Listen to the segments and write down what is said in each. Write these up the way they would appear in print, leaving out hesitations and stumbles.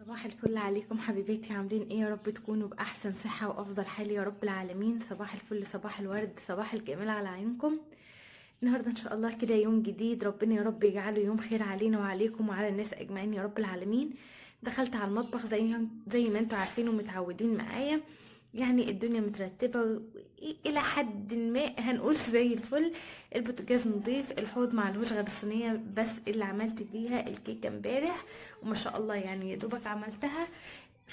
صباح الفل عليكم حبيباتي، عاملين ايه؟ يا رب تكونوا باحسن صحه وافضل حال يا رب العالمين. صباح الفل، صباح الورد، صباح الجمال على عينكم. النهارده ان شاء الله كده يوم جديد، ربنا يا رب يجعله يوم خير علينا وعليكم وعلى الناس اجمعين يا رب العالمين. دخلت على المطبخ زي ما انتوا عارفين ومتعودين معايا. يعني الدنيا مترتبه الى حد ما، هنقول زي الفل. البوتاجاز نضيف، الحوض معلهوش غير الصينيه بس اللي عملت فيها الكيكه امبارح، وما شاء الله يعني يا دوبك عملتها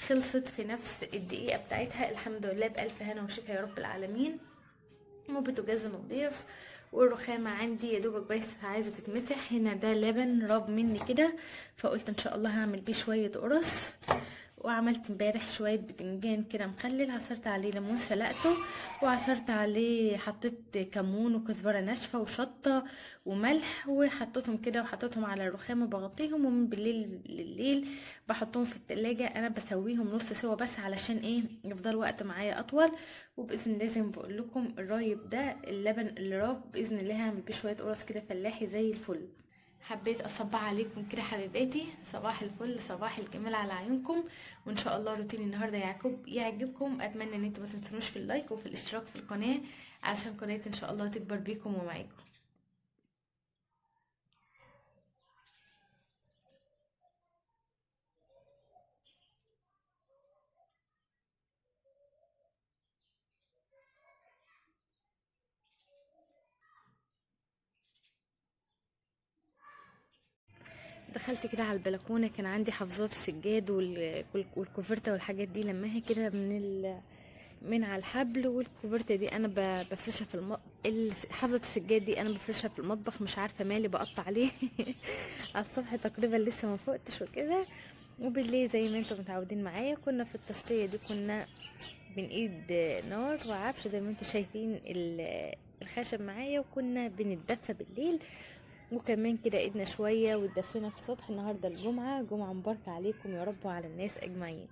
خلصت في نفس الدقيقه بتاعتها، الحمد لله بالف هنا وشفا يا رب العالمين. وبوتاجاز نضيف، والرخامة عندي يا دوبك بس عايزة تتمسح. هنا ده لبن راب مني كده، فقلت ان شاء الله هعمل بيه شوية قرص. وعملت امبارح شوية بتنجان كده مخلل، عصرت عليه ليمون سلقته، وعصرت عليه حطيت كمون وكزبرة ناشفة وشطة وملح، وحطيتهم كده وحطيتهم على الرخامة بغطيهم، ومن بالليل لليل بحطهم في التلاجة. انا بسويهم نص سوا بس علشان ايه؟ يفضل وقت معايا اطول. وباذن الله زي ما بقول لكم الرايب ده اللبن اللي راب باذن الله هعمل بيه شويه قرص كده فلاحي زي الفل. حبيت اصبح عليكم كده حبيباتي، صباح الفل صباح الجمال على عيونكم. وان شاء الله روتين النهارده يعجبكم. اتمنى ان انتوا ما تنسونوش في اللايك وفي الاشتراك في القناه علشان قناتي ان شاء الله تكبر بيكم ومعاكم. دخلت كده على البلكونه، كان عندي حفاظات السجاد والكوفرته والحاجات دي لماها كده من على الحبل. والكوفرته دي انا بفرشها في حفظة السجاد دي انا بفرشها في المطبخ، مش عارفه مالي بقطع عليه. على الصبح تقريبا لسه ما فقتش وكده. وبالليل زي ما انتم متعودين معايا كنا في التشطية دي، كنا بنقيد نار وعفش زي ما انتم شايفين الخشب معايا، وكنا بنتدفى بالليل. وكمان كده ايدنا شويه واتدفينا في الصبح. النهارده الجمعه، جمعه مباركه عليكم يا رب وعلى الناس اجمعين.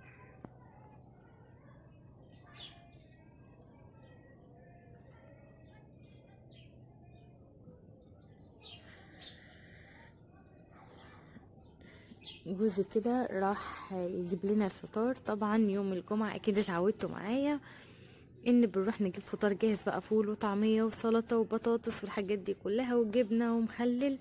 جوزي كده راح يجيب لنا الفطار. طبعا يوم الجمعة اكيد اتعودتوا معايا ان بنروح نجيب فطار جاهز بقى، فول وطعمية وسلطة وبطاطس والحاجات دي كلها وجبنة ومخلل،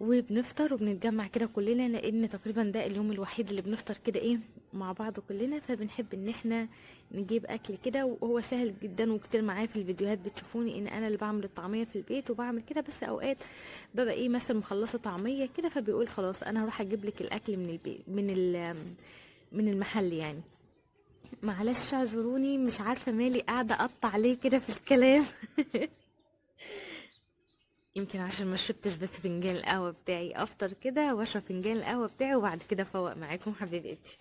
وبنفطر وبنتجمع كده كلنا، لان تقريبا ده اليوم الوحيد اللي بنفطر كده ايه مع بعض كلنا. فبنحب ان احنا نجيب اكل كده، وهو سهل جدا. وكتير معايا في الفيديوهات بتشوفوني ان انا اللي بعمل الطعميه في البيت وبعمل كده، بس اوقات ببقى ايه مثلا مخلصه طعميه كده فبيقول خلاص انا هروح اجيب لك الاكل من البيت من المحل يعني. معلش اعذروني، مش عارفه مالي قاعده اقطع ليه كده في الكلام. يمكن عشان ما شربتش بس فنجان القهوه بتاعي، افطر كده واشرب فنجان القهوه بتاعي وبعد كده افوق معاكم حبيباتي.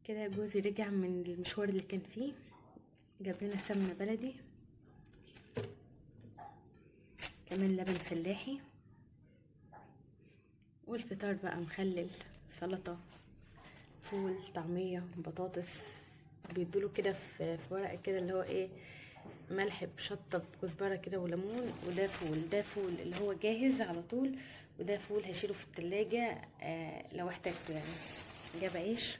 كده جوزي رجع من المشوار اللي كان فيه، جاب لنا سمنه بلدي، كمان لبن فلاحي، والفطار بقى مخلل، سلطه، فول، طعميه، بطاطس. بيدوله كده في ورقه كده اللي هو ايه، ملح بشطه بكزبره كده وليمون. وده فول، ده فول اللي هو جاهز على طول، وده فول هشيله في التلاجة لو احتاجته يعني. جاب عيش،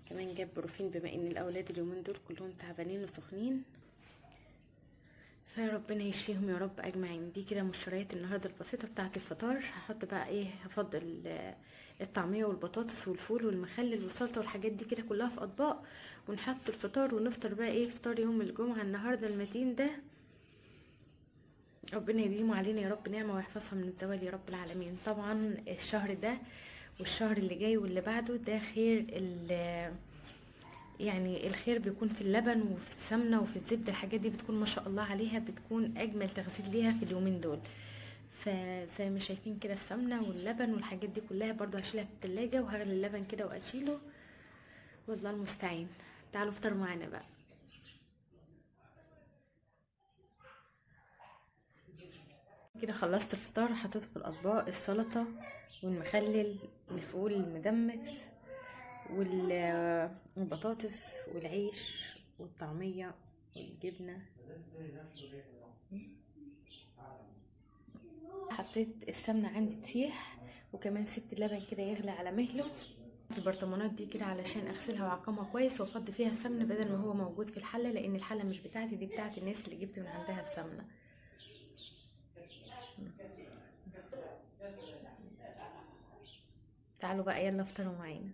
كمان جاب بروفين بما ان الاولاد اليومين دول كلهم تعبانين وسخنين، فربنا يشفيهم يا رب اجمعين. دي كده مشتريات النهارده البسيطه بتاعه الفطار. هحط بقى ايه، هفضل الطعميه والبطاطس والفول والمخلل والسلطه والحاجات دي كده كلها في اطباق، ونحط الفطار ونفطر بقى ايه فطار يوم الجمعه النهارده المتين ده. ربنا يديمه علينا يا رب نعمه ويحفظها من الزوال يا رب العالمين. طبعا الشهر ده والشهر اللي جاي واللي بعده ده خير يعني الخير بيكون في اللبن وفي السمنه وفي الزبده، الحاجات دي بتكون ما شاء الله عليها، بتكون اجمل تغذيه ليها في اليومين دول. فزي ما شايفين كده السمنه واللبن والحاجات دي كلها برضو هشيلها في التلاجة، وهغلي اللبن كده واشيله، والله المستعان. تعالوا افطروا معانا بقى. كده خلصت الفطار، حطيت في الاطباق السلطه والمخلل، الفول المدمس والبطاطس والعيش والطعمية والجبنة. حطيت السمنة عندي تسيح، وكمان سبت اللبن كده يغلي على مهله. البرطمانات دي كده علشان اغسلها واعقمها كويس وافضي فيها السمنة بدل ما هو موجود في الحلة، لان الحلة مش بتاعتي، دي بتاعت الناس اللي جبت من عندها السمنة. تعالوا بقى يلا افطروا معانا.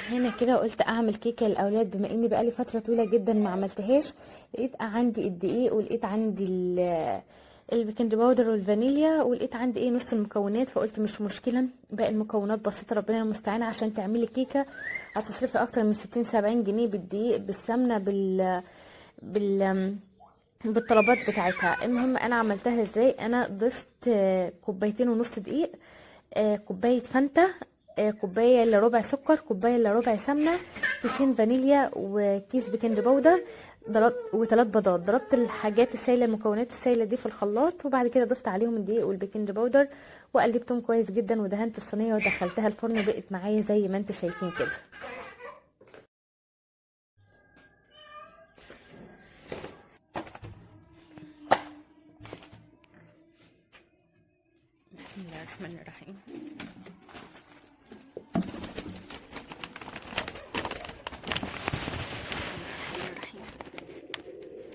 هنا كده قلت اعمل كيكه للاولاد بما اني بقالي فتره طويله جدا ما عملتهاش. لقيت عندي الدقيق، ولقيت عندي البيكنج باودر والفانيليا، ولقيت عندي نص المكونات، فقلت مش مشكله، باقي المكونات بسيطه ربنا المستعان. عشان تعملي كيكه هتصرفي اكتر من 60-70 جنيه بالدقيق بالسمنه بال بالطلبات بتاعتها. المهم انا عملتها ازاي. انا ضفت 2.5 كوباية دقيق، كوباية فانتا، كوباية الا ربع سكر، كوباية الا ربع سمنة، كيسين فانيليا، وكيس بيكنج باودر، وثلاث بيضات. ضربت الحاجات السايله، المكونات السايله دي في الخلاط، وبعد كده ضفت عليهم الدقيق والبيكنج باودر وقلبتهم كويس جدا، ودهنت الصينيه ودخلتها الفرن. بقت معايا زي ما انتم شايفين كده. بسم الله الرحمن الرحيم.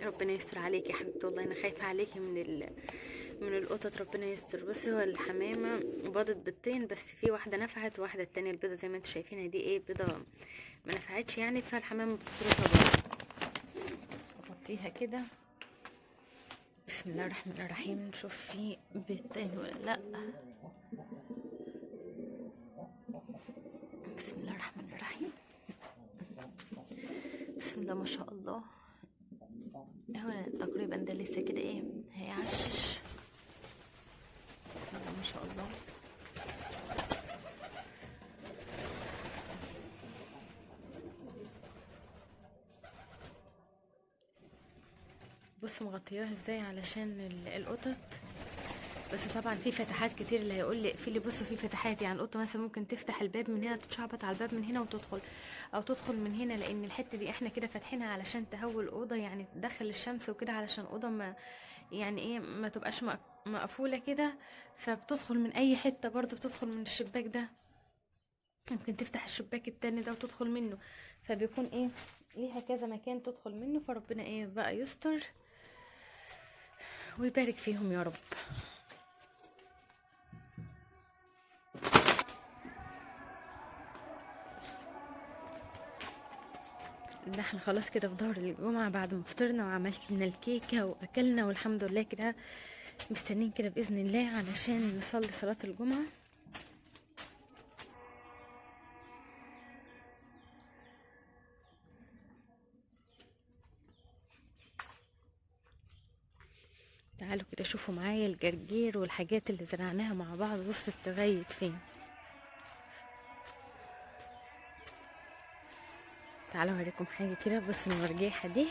ربنا يستر عليكي يا حبيبتي، والله انا خايفه عليكي من القطط. ربنا يستر. بصي هو الحمامه بيضت بيضتين بس، في واحده نفعت وواحده التانية البيضه زي ما انتم شايفينها دي بيضه ما نفعتش يعني، فالحمامه بتطردها برضه. احطيها كده. بسم الله الرحمن الرحيم. نشوف في بيضتين ولا لا. بسم الله الرحمن الرحيم. بسم الله ما شاء الله. هو تقريبا ده لسه كده هيعشش. بسم الله ما شاء الله. بص مغطياها ازاي علشان القطط. بس طبعا في فتحات كتير، اللي هيقول لي في اللي بصوا في فتحات، يعني القطه مثلا ممكن تفتح الباب من هنا، تتشعبط على الباب من هنا وتدخل، او تدخل من هنا، لان الحته دي احنا كده فاتحينها علشان تهوي الاوضه، يعني تدخل الشمس وكده، علشان الاوضه ما يعني ما تبقاش مقفوله كده. فبتدخل من اي حته، برضه بتدخل من الشباك ده، ممكن تفتح الشباك التاني ده وتدخل منه، فبيكون ليها كذا مكان تدخل منه. فربنا بقى يستر ويبارك فيهم يا رب. ده احنا خلاص كده في ظهر الجمعة، بعد ما فطرنا وعملت لنا الكيكة واكلنا والحمد لله كده، مستنين كده بإذن الله علشان نصلي صلاة الجمعة. تعالوا كده شوفوا معايا الجرجير والحاجات اللي زرعناها مع بعض وصلت لغاية فين. تعالوا اوريكم حاجة كده. بصوا المرجيحة دي،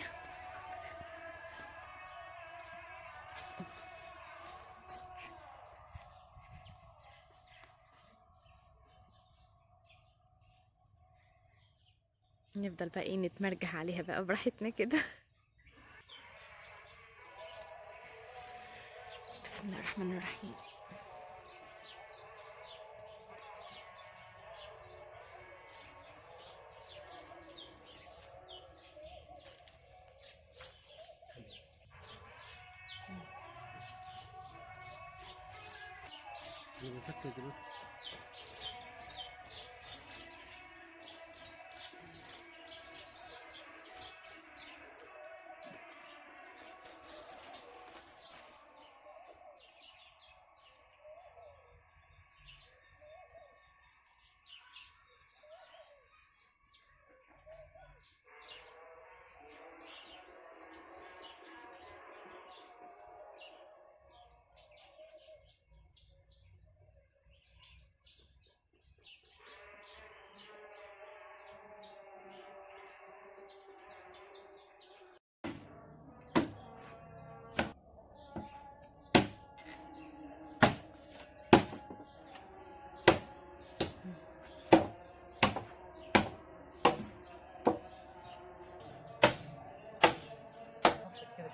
نفضل بقى نتمرجح عليها بقى براحتنا كده. بسم الله الرحمن الرحيم.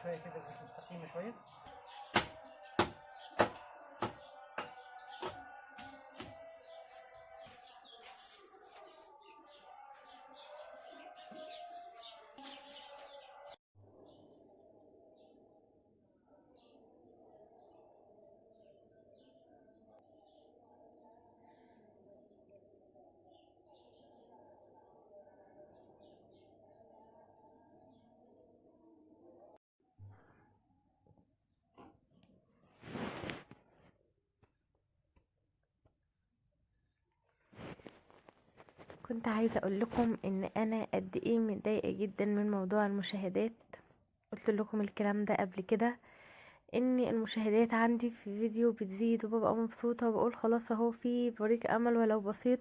شويه كده بقت مستقيمه شويه. كنت عايزة اقول لكم ان انا قد ايه متضايقة جدا من موضوع المشاهدات. قلت لكم الكلام ده قبل كده، ان المشاهدات عندي في فيديو بتزيد وببقى مبسوطة وبقول خلاص اهو في بريق امل ولو بسيط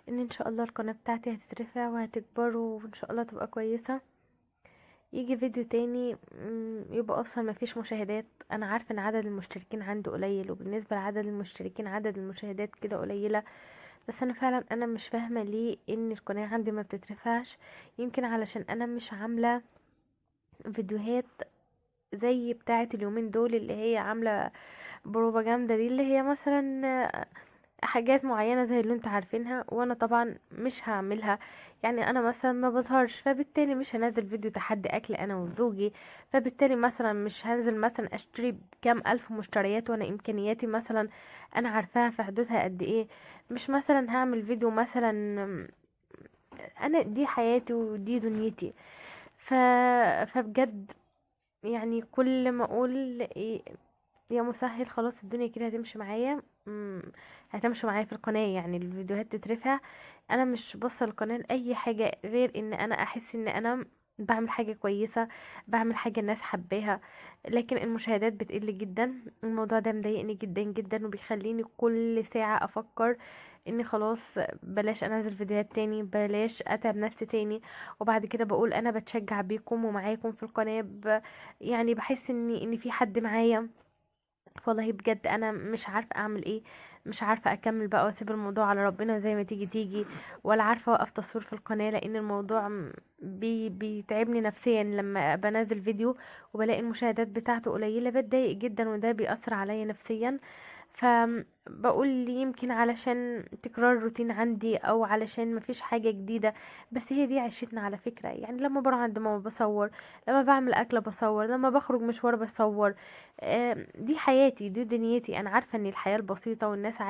ان شاء الله القناة بتاعتي هتترفع وهتكبر وان شاء الله تبقى كويسة. يجي فيديو تاني يبقى اصلا مفيش مشاهدات. انا عارفة ان عدد المشتركين عندي قليل، وبالنسبة لعدد المشتركين عدد المشاهدات كده قليلة، بس انا فعلا انا مش فاهمة ليه ان القناة عندي ما بتترفعش. يمكن علشان انا مش عاملة فيديوهات زي بتاعة اليومين دول اللي هي عاملة بروباجندا، دي اللي هي مثلا حاجات معينة زي اللي انتوا عارفينها، وانا طبعا مش هعملها. يعني انا مثلا ما بظهرش، فبالتالي مش هنزل فيديو تحدي اكل انا وزوجي، فبالتالي مثلا مش هنزل مثلا اشتري بكام الف مشتريات وانا امكانياتي مثلا انا عارفاها في حدودها قد ايه. مش مثلا هعمل فيديو مثلا، انا دي حياتي ودي دنيتي. ف... فبجد يعني كل ما اقول يا مسهل خلاص الدنيا كده هتمشي معايا، هتمشي معايا في القناة، يعني الفيديوهات تترفع. انا مش بصل القناة لاي حاجة غير ان انا احس ان انا بعمل حاجة كويسة، بعمل حاجة الناس حباها. لكن المشاهدات بتقل جدا. الموضوع ده مضايقني جدا جدا وبيخليني كل ساعة افكر اني خلاص بلاش انزل فيديوهات تاني، بلاش اتعب نفسي تاني. وبعد كده بقول انا بتشجع بيكم ومعاكم في القناة يعني بحس ان في حد معايا. والله بجد انا مش عارفه اعمل ايه، مش عارفه اكمل بقى واسيب الموضوع على ربنا زي ما تيجي تيجي، ولا عارفه اوقف تصوير في القناه، لان الموضوع بيتعبني نفسيا لما بنزل فيديو وبلاقي المشاهدات بتاعته قليله، بتضايق جدا وده بيأثر عليا نفسيا. فبقول يمكن علشان تكرار روتين عندي او علشان مفيش حاجه جديده، بس هي دي عيشتنا على فكره. يعني لما بروح عند ماما بصور، لما بعمل اكله بصور، لما بخرج مشوار بصور. دي حياتي دي دنيتي. انا عارفه ان الحياه البسيطه والناس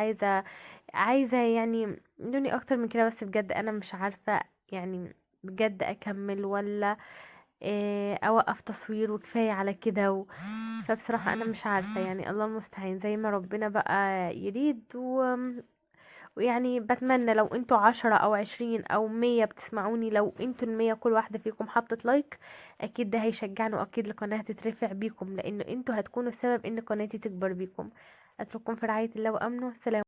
عايزه يعني دوني اكتر من كده، بس بجد انا مش عارفه يعني بجد اكمل ولا اوقف تصوير وكفايه على كده فبصراحه انا مش عارفه، يعني الله المستعان زي ما ربنا بقى يريد ويعني بتمنى لو انتوا 10 او 20 او 100 بتسمعوني، لو انتوا ال100 كل واحدة فيكم حطت لايك، اكيد ده هيشجعني واكيد القناة هتترفع بيكم، لان انتوا هتكونوا السبب ان قناتي تكبر بيكم. اترككم في رعاية الله وامنه. سلام.